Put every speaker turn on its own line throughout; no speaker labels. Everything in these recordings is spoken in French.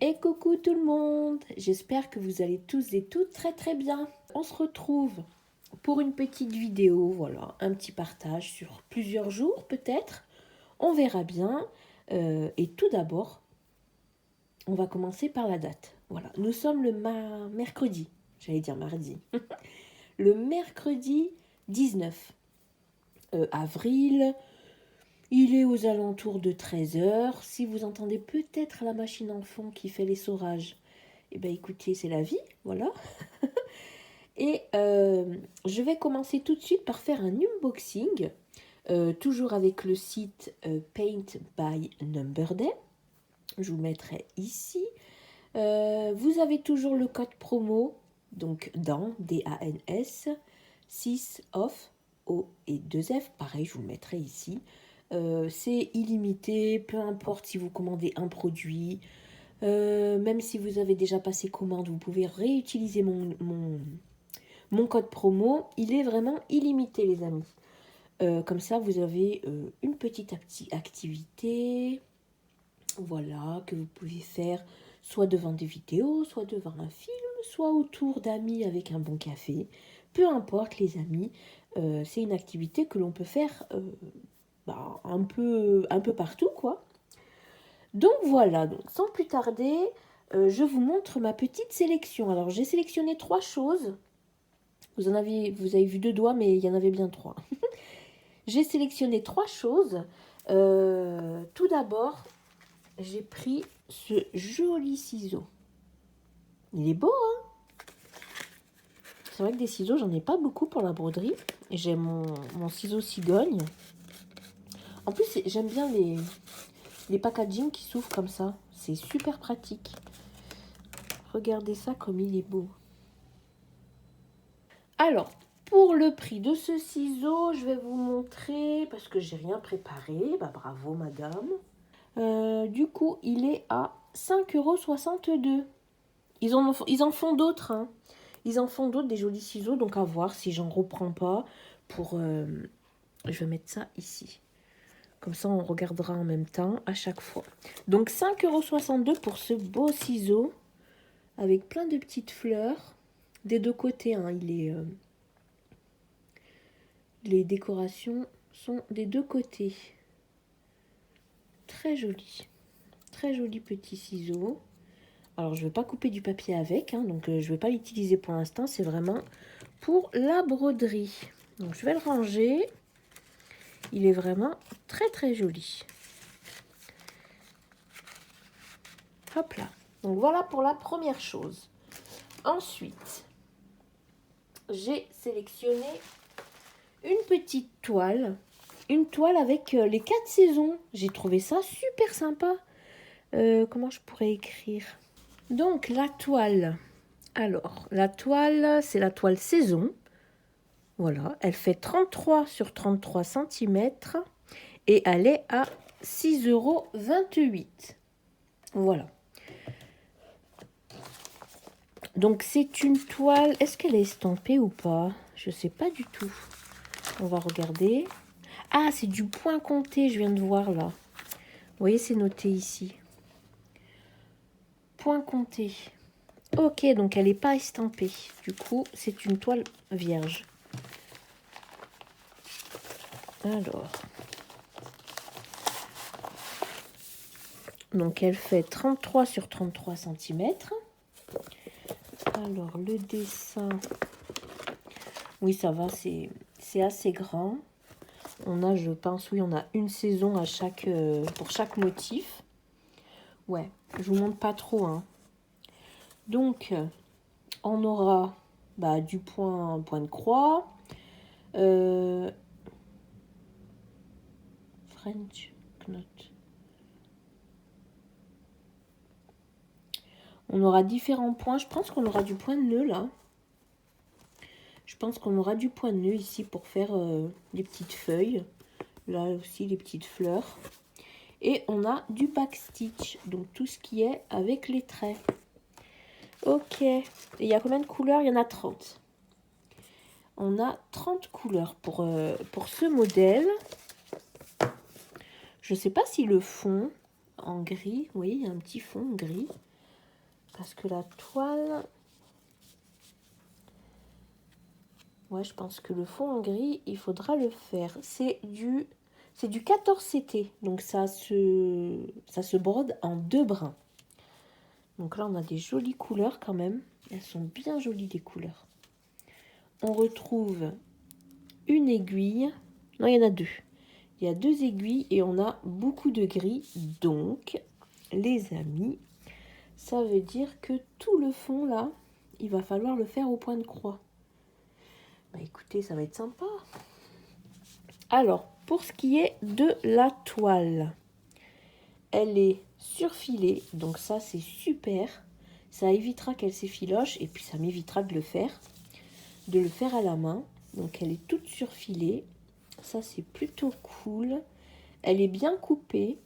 Et coucou tout le monde, j'espère que vous allez tous et toutes très très bien. On se retrouve pour une petite vidéo, voilà, un petit partage sur plusieurs jours peut-être. On verra bien. Et tout d'abord, on va commencer par la date. Voilà, nous sommes le mercredi, j'allais dire mardi. Le mercredi 19 avril. Il est aux alentours de 13 heures. Si vous entendez peut-être la machine en fond qui fait l'essorage, eh bien écoutez, c'est la vie, voilà. Et je vais commencer tout de suite par faire un unboxing, toujours avec le site Paint by Number Day. Je vous le mettrai ici. Vous avez toujours le code promo, donc dans, D-A-N-S, 6 off, O et 2F, pareil, je vous le mettrai ici. C'est illimité, peu importe si vous commandez un produit, même si vous avez déjà passé commande, vous pouvez réutiliser mon code promo. Il est vraiment illimité, les amis. Comme ça, vous avez une petite activité, voilà, que vous pouvez faire soit devant des vidéos, soit devant un film, soit autour d'amis avec un bon café. Peu importe, les amis, c'est une activité que l'on peut faire un peu partout, quoi. Donc voilà, donc sans plus tarder, je vous montre ma petite sélection. Alors j'ai sélectionné 3 choses. Vous avez vu 2 doigts, mais il y en avait bien 3. J'ai sélectionné 3 choses. Tout d'abord, j'ai pris ce joli ciseau. Il est beau, hein? C'est vrai que des ciseaux, j'en ai pas beaucoup pour la broderie. J'ai mon ciseau cigogne. En plus, j'aime bien les packaging qui s'ouvrent comme ça. C'est super pratique. Regardez ça comme il est beau. Alors, pour le prix de ce ciseau, je vais vous montrer, parce que j'ai rien préparé. Bah, bravo, madame. Du coup, il est à 5,62 €. Ils en font d'autres, hein. Ils en font d'autres, des jolis ciseaux, donc à voir si j'en reprends pas. Je vais mettre ça ici. Comme ça, on regardera en même temps à chaque fois. Donc 5,62 € pour ce beau ciseau, avec plein de petites fleurs. Des deux côtés, hein, les décorations sont des deux côtés. Très joli. Très joli petit ciseau. Alors, je ne vais pas couper du papier avec, hein, donc je ne vais pas l'utiliser pour l'instant. C'est vraiment pour la broderie. Donc, je vais le ranger. Il est vraiment très, très joli. Hop là. Donc, voilà pour la première chose. Ensuite, j'ai sélectionné une petite toile. Une toile avec les 4 saisons. J'ai trouvé ça super sympa. Comment je pourrais écrire? Donc, la toile. Alors, la toile, c'est la toile saison. Voilà, elle fait 33 sur 33 cm et elle est à 6,28 €. Voilà. Donc, c'est une toile. Est-ce qu'elle est estampée ou pas? Je ne sais pas du tout. On va regarder. Ah, c'est du point compté, je viens de voir là. Vous voyez, c'est noté ici. Point compté. Ok, donc elle n'est pas estampée. Du coup, c'est une toile vierge. Alors. Donc, elle fait 33 sur 33 cm. Alors, le dessin. Oui, ça va, c'est assez grand. On a, je pense, oui, on a une saison pour chaque motif. Ouais, je vous montre pas trop, hein. Donc, on aura du point de croix. French knot. On aura différents points. Je pense qu'on aura du point de nœud là. Je pense qu'on aura du point de nœud ici pour faire les petites feuilles. Là aussi, les petites fleurs. Et on a du backstitch. Donc, tout ce qui est avec les traits. Ok. Et il y a combien de couleurs? Il y en a 30. On a 30 couleurs pour ce modèle. Je ne sais pas si le fond en gris, oui, il y a un petit fond gris. Parce que la toile... Ouais, je pense que le fond en gris, il faudra le faire. C'est du 14 CT. Donc ça se brode en 2 brins. Donc là, on a des jolies couleurs quand même. Elles sont bien jolies, les couleurs. On retrouve une aiguille. Non, il y en a 2. Il y a 2 aiguilles et on a beaucoup de gris. Donc, les amis, ça veut dire que tout le fond, là, il va falloir le faire au point de croix. Bah écoutez, ça va être sympa. Alors, pour ce qui est de la toile, elle est surfilée. Donc ça, c'est super. Ça évitera qu'elle s'effiloche et puis ça m'évitera de le faire à la main. Donc elle est toute surfilée. Ça, c'est plutôt cool. Elle est bien coupée.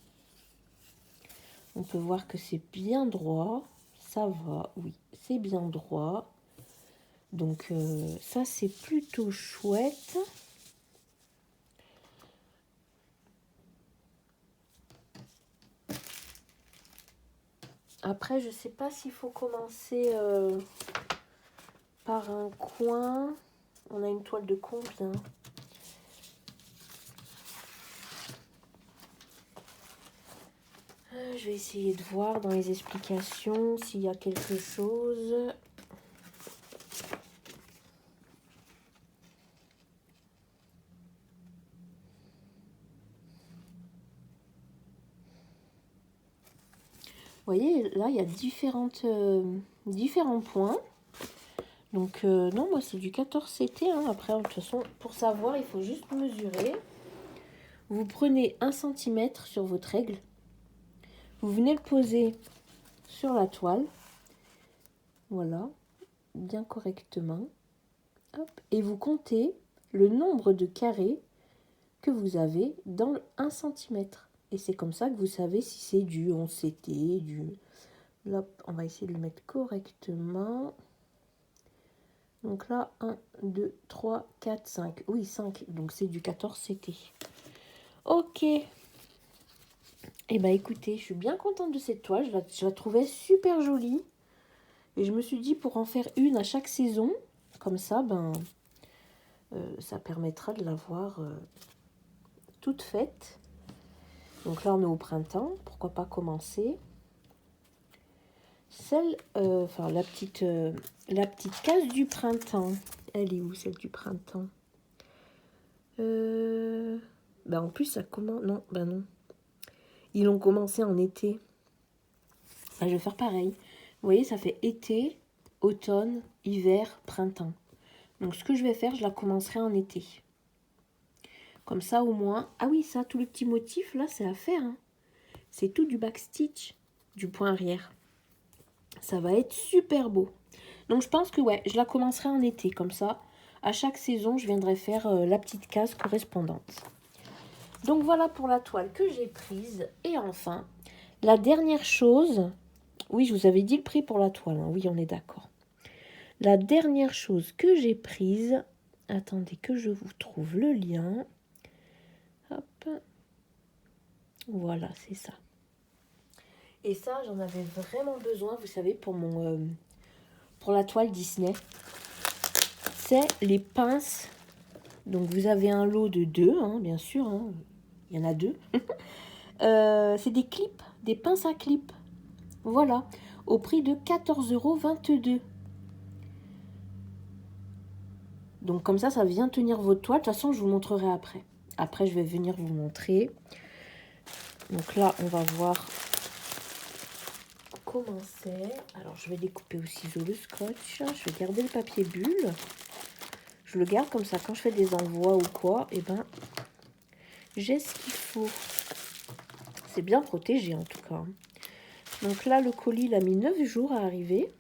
On peut voir que c'est bien droit. Ça va, oui, c'est bien droit. Donc ça, c'est plutôt chouette. Après, je ne sais pas s'il faut commencer par un coin. On a une toile de combien? Je vais essayer de voir dans les explications s'il y a quelque chose. Vous voyez, là, il y a différents points. Donc, non, moi, c'est du 14 CT. Hein. Après, de toute façon, pour savoir, il faut juste mesurer. Vous prenez 1 cm sur votre règle. Vous venez le poser sur la toile. Voilà, bien correctement. Hop, et vous comptez le nombre de carrés que vous avez dans le 1 cm. Et c'est comme ça que vous savez si c'est du 11 CT, du... Là, on va essayer de le mettre correctement. Donc là, 1, 2, 3, 4, 5. Oui, 5. Donc c'est du 14 CT. Ok. Eh bien, écoutez, je suis bien contente de cette toile. Je la trouvais super jolie. Et je me suis dit, pour en faire une à chaque saison, comme ça, ça permettra de l'avoir toute faite. Donc là, on est au printemps. Pourquoi pas commencer? La petite case du printemps. Elle est où, celle du printemps? En plus, ça commence... Non, non. Ils ont commencé en été. Je vais faire pareil. Vous voyez, ça fait été, automne, hiver, printemps. Donc, ce que je vais faire, je la commencerai en été. Comme ça, au moins... Ah oui, ça, tout le petit motif, là, c'est à faire. Hein. C'est tout du backstitch, du point arrière. Ça va être super beau. Donc, je pense que, ouais, je la commencerai en été. Comme ça, à chaque saison, je viendrai faire la petite case correspondante. Donc, voilà pour la toile que j'ai prise. Et enfin, la dernière chose... Oui, je vous avais dit le prix pour la toile. Hein. Oui, on est d'accord. La dernière chose que j'ai prise... Attendez que je vous trouve le lien. Hop. Voilà, c'est ça. Et ça, j'en avais vraiment besoin, vous savez, pour la toile Disney. C'est les pinces. Donc, vous avez un lot de 2, hein, bien sûr. Hein. Il y en a 2. C'est des clips, des pinces à clips. Voilà, au prix de 14,22 €. Donc comme ça vient tenir votre toile. De toute façon, je vous montrerai après. Après, je vais venir vous montrer. Donc là, on va voir comment c'est. Alors, je vais découper au ciseau le scotch. Je vais garder le papier bulle. Je le garde comme ça. Quand je fais des envois ou quoi, j'ai ce qu'il faut. C'est bien protégé en tout cas. Donc là, le colis, il a mis 9 jours à arriver.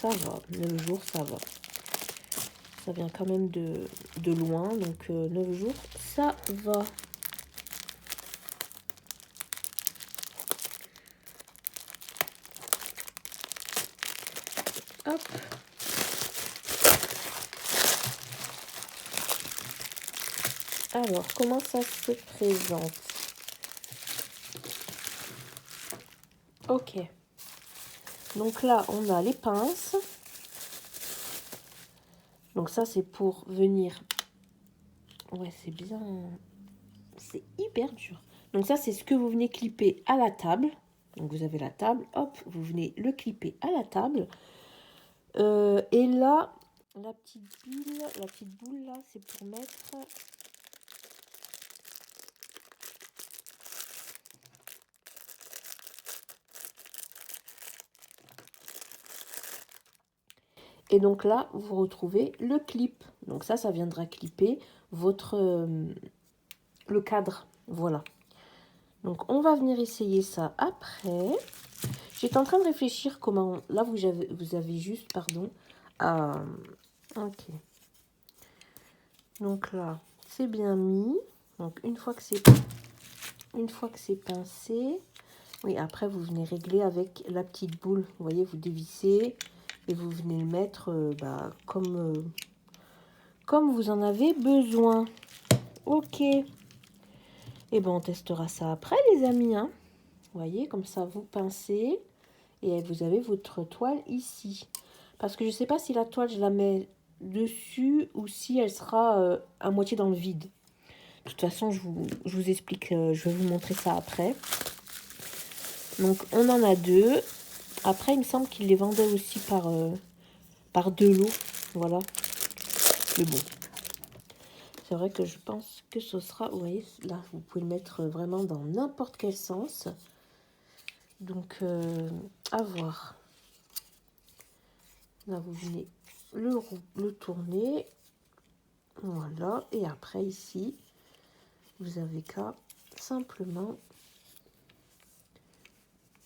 Ça va, 9 jours, ça va. Ça vient quand même de loin, donc 9 jours, ça va. Hop. Alors, comment ça se présente? Ok. Donc là, on a les pinces. Donc ça, c'est pour venir... Ouais, c'est bien... C'est hyper dur. Donc ça, c'est ce que vous venez clipper à la table. Donc vous avez la table, hop, vous venez le clipper à la table. Et là, la petite boule là, c'est pour mettre... Et donc là, vous retrouvez le clip. Donc ça viendra clipper votre le cadre. Voilà. Donc on va venir essayer ça après. J'étais en train de réfléchir comment... Là, vous avez juste, pardon. Ok. Donc là, c'est bien mis. Donc une fois que c'est pincé, oui, après vous venez régler avec la petite boule. Vous voyez, vous dévissez et vous venez le mettre comme vous en avez besoin. Ok. Et ben on testera ça après, les amis. Hein. Vous voyez, comme ça vous pincez et vous avez votre toile ici. Parce que je ne sais pas si la toile, je la mets dessus ou si elle sera à moitié dans le vide. De toute façon, je vous explique, je vais vous montrer ça après. Donc, on en a deux. Après, il me semble qu'ils les vendaient aussi par deux lots. Voilà. Mais bon. C'est vrai que je pense que ce sera... Vous voyez, là, vous pouvez le mettre vraiment dans n'importe quel sens. Donc, à voir. Là, vous venez le tourner. Voilà. Et après, ici, vous avez qu'à simplement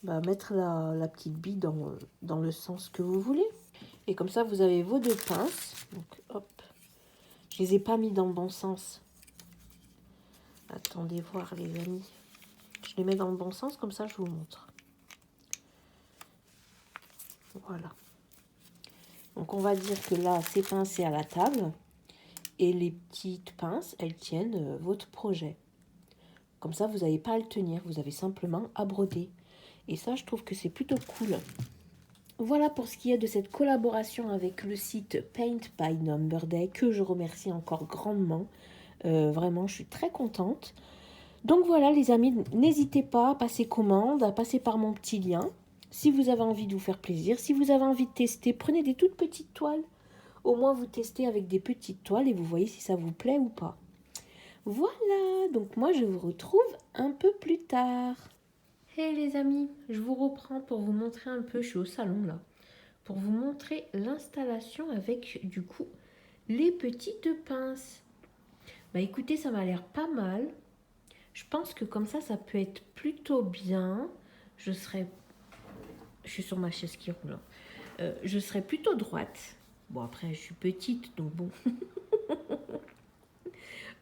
mettre la petite bille dans le sens que vous voulez. Et comme ça, vous avez vos deux pinces. Donc, hop. Je les ai pas mis dans le bon sens. Attendez voir, les amis. Je les mets dans le bon sens, comme ça, je vous montre. Voilà. Donc, on va dire que là, c'est pincé à la table. Et les petites pinces, elles tiennent votre projet. Comme ça, vous n'avez pas à le tenir. Vous avez simplement à broder. Et ça, je trouve que c'est plutôt cool. Voilà pour ce qui est de cette collaboration avec le site Paint by Number Day, que je remercie encore grandement. Vraiment, je suis très contente. Donc voilà les amis, n'hésitez pas à passer commande, à passer par mon petit lien. Si vous avez envie de vous faire plaisir, si vous avez envie de tester, prenez des toutes petites toiles. Au moins vous testez avec des petites toiles et vous voyez si ça vous plaît ou pas. Voilà, donc moi je vous retrouve un peu plus tard. Hey les amis, je vous reprends pour vous montrer un peu, je suis au salon là, pour vous montrer l'installation avec du coup les petites pinces. Bah écoutez, ça m'a l'air pas mal. Je pense que comme ça peut être plutôt bien. Je suis sur ma chaise qui roule. Je serai plutôt droite. Bon après, je suis petite, donc bon.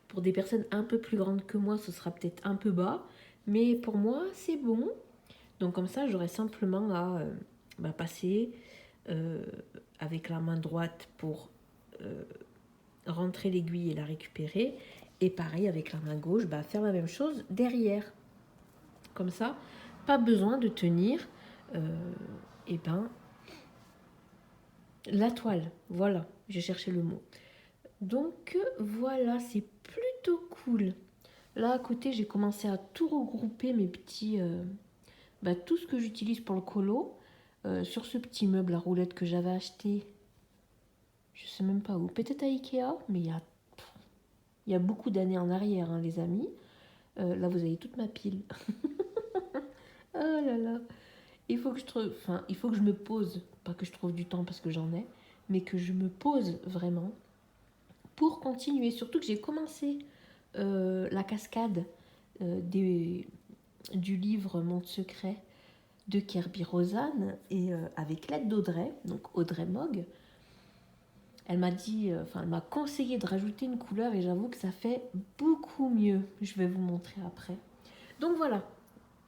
Pour des personnes un peu plus grandes que moi, ce sera peut-être un peu bas. Mais pour moi, c'est bon. Donc comme ça, j'aurai simplement à passer avec la main droite pour rentrer l'aiguille et la récupérer. Et pareil, avec la main gauche, faire la même chose derrière. Comme ça, pas besoin de tenir la toile. Voilà, j'ai cherché le mot. Donc voilà, c'est plutôt cool. Là à côté, j'ai commencé à tout regrouper mes petits... tout ce que j'utilise pour le colo. Sur ce petit meuble à roulettes que j'avais acheté, je sais même pas où, peut-être à Ikea, mais il y a beaucoup d'années en arrière, hein, les amis. Là, vous avez toute ma pile. Oh là là. Il faut que je me pose, pas que je trouve du temps parce que j'en ai, mais que je me pose vraiment pour continuer. Surtout que j'ai commencé la cascade du livre Monde secret de Kirby Rosanne et avec l'aide d'Audrey, donc Audrey Mogg. Elle m'a elle m'a conseillé de rajouter une couleur et j'avoue que ça fait beaucoup mieux. Je vais vous montrer après. Donc voilà,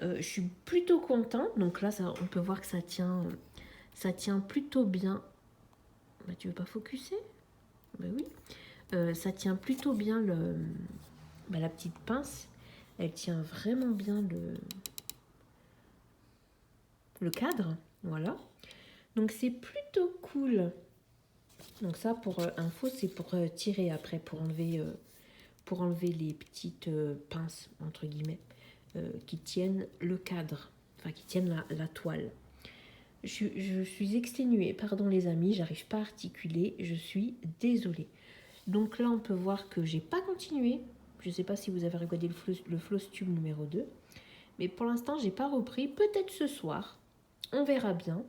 je suis plutôt contente. Donc là, on peut voir que ça tient plutôt bien. Tu veux pas focuser? Oui. Ça tient plutôt bien la petite pince. Elle tient vraiment bien le cadre, voilà. Donc c'est plutôt cool. Donc ça, pour info, c'est pour tirer après, pour enlever les petites pinces, entre guillemets, qui tiennent le cadre, enfin qui tiennent la toile. Je suis exténuée, pardon les amis, j'arrive pas à articuler, je suis désolée. Donc là, on peut voir que j'ai pas continué. Je ne sais pas si vous avez regardé le floss tube numéro 2. Mais pour l'instant, j'ai pas repris. Peut-être ce soir. On verra bien.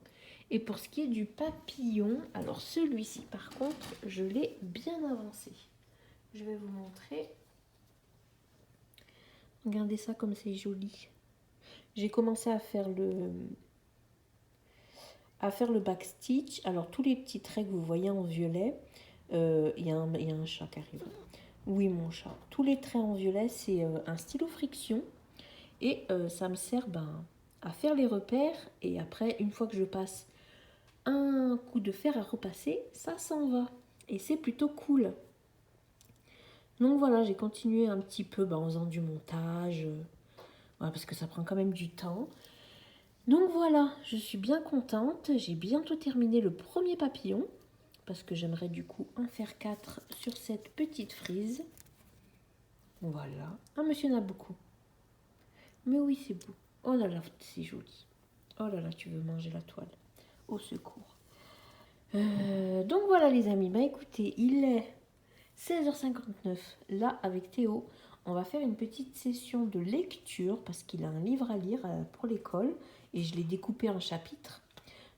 Et pour ce qui est du papillon, alors celui-ci, par contre, je l'ai bien avancé. Je vais vous montrer. Regardez ça comme c'est joli. J'ai commencé à faire le backstitch. Alors, tous les petits traits que vous voyez en violet, il y a un chat qui arrive. Oui, mon chat. Tous les traits en violet, c'est un stylo friction. Et ça me sert à faire les repères. Et après, une fois que je passe un coup de fer à repasser, ça s'en va. Et c'est plutôt cool. Donc voilà, j'ai continué un petit peu en faisant du montage. Voilà, parce que ça prend quand même du temps. Donc voilà, je suis bien contente. J'ai bientôt terminé le premier papillon. Parce que j'aimerais du coup en faire 4 sur cette petite frise. Voilà. Ah, monsieur en a beaucoup. Mais oui, c'est beau. Oh là là, c'est joli. Oh là là, tu veux manger la toile. Au secours. Donc voilà les amis. Écoutez, il est 16h59. Là, avec Théo, on va faire une petite session de lecture. Parce qu'il a un livre à lire pour l'école. Et je l'ai découpé en chapitres.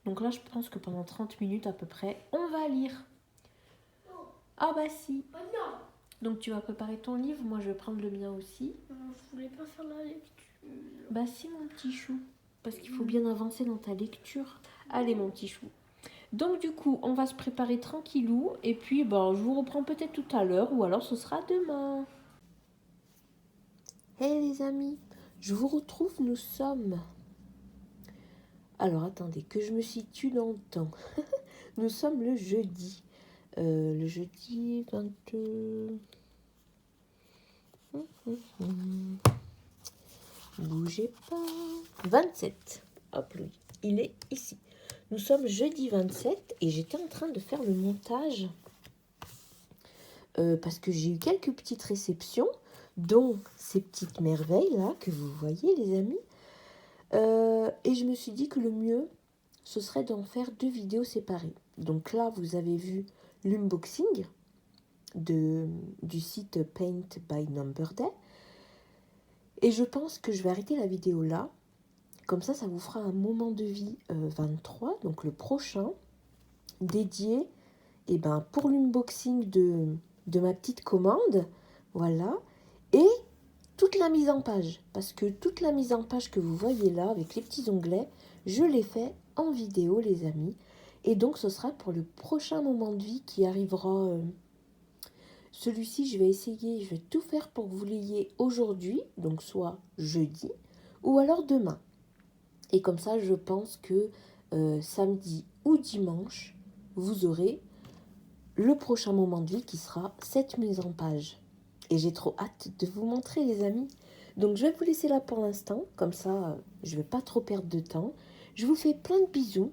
Donc là, je pense que pendant 30 minutes à peu près, on va lire. Ah bah si.
Oh non.
Donc tu vas préparer ton livre, moi je vais prendre le mien aussi.
Je voulais pas faire la lecture.
Bah si mon petit chou, parce qu'il faut bien avancer dans ta lecture. Allez mon petit chou. Donc du coup, on va se préparer tranquillou et puis je vous reprends peut-être tout à l'heure ou alors ce sera demain. Hey les amis, je vous retrouve, nous sommes... Alors attendez, que je me situe dans le temps. Nous sommes le jeudi. Le jeudi 22... Bougez pas. 27. Hop, lui. Il est ici. Nous sommes jeudi 27 et j'étais en train de faire le montage parce que j'ai eu quelques petites réceptions, dont ces petites merveilles là que vous voyez les amis. Et je me suis dit que le mieux, ce serait d'en faire 2 vidéos séparées. Donc là, vous avez vu l'unboxing du site Paint by Number Day. Et je pense que je vais arrêter la vidéo là. Comme ça vous fera un moment de vie 23, donc le prochain, dédié pour l'unboxing de ma petite commande. Voilà. Et toute la mise en page. Parce que toute la mise en page que vous voyez là, avec les petits onglets, je l'ai fait en vidéo, les amis. Et donc, ce sera pour le prochain moment de vie qui arrivera... Celui-ci, je vais essayer, je vais tout faire pour que vous l'ayez aujourd'hui, donc soit jeudi, ou alors demain. Et comme ça, je pense que samedi ou dimanche, vous aurez le prochain moment de vie qui sera cette mise en page. Et j'ai trop hâte de vous montrer, les amis. Donc, je vais vous laisser là pour l'instant. Comme ça, je ne vais pas trop perdre de temps. Je vous fais plein de bisous.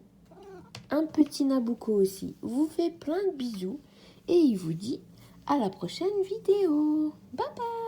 Un petit Nabucco aussi vous fait plein de bisous. Et il vous dit à la prochaine vidéo. Bye bye.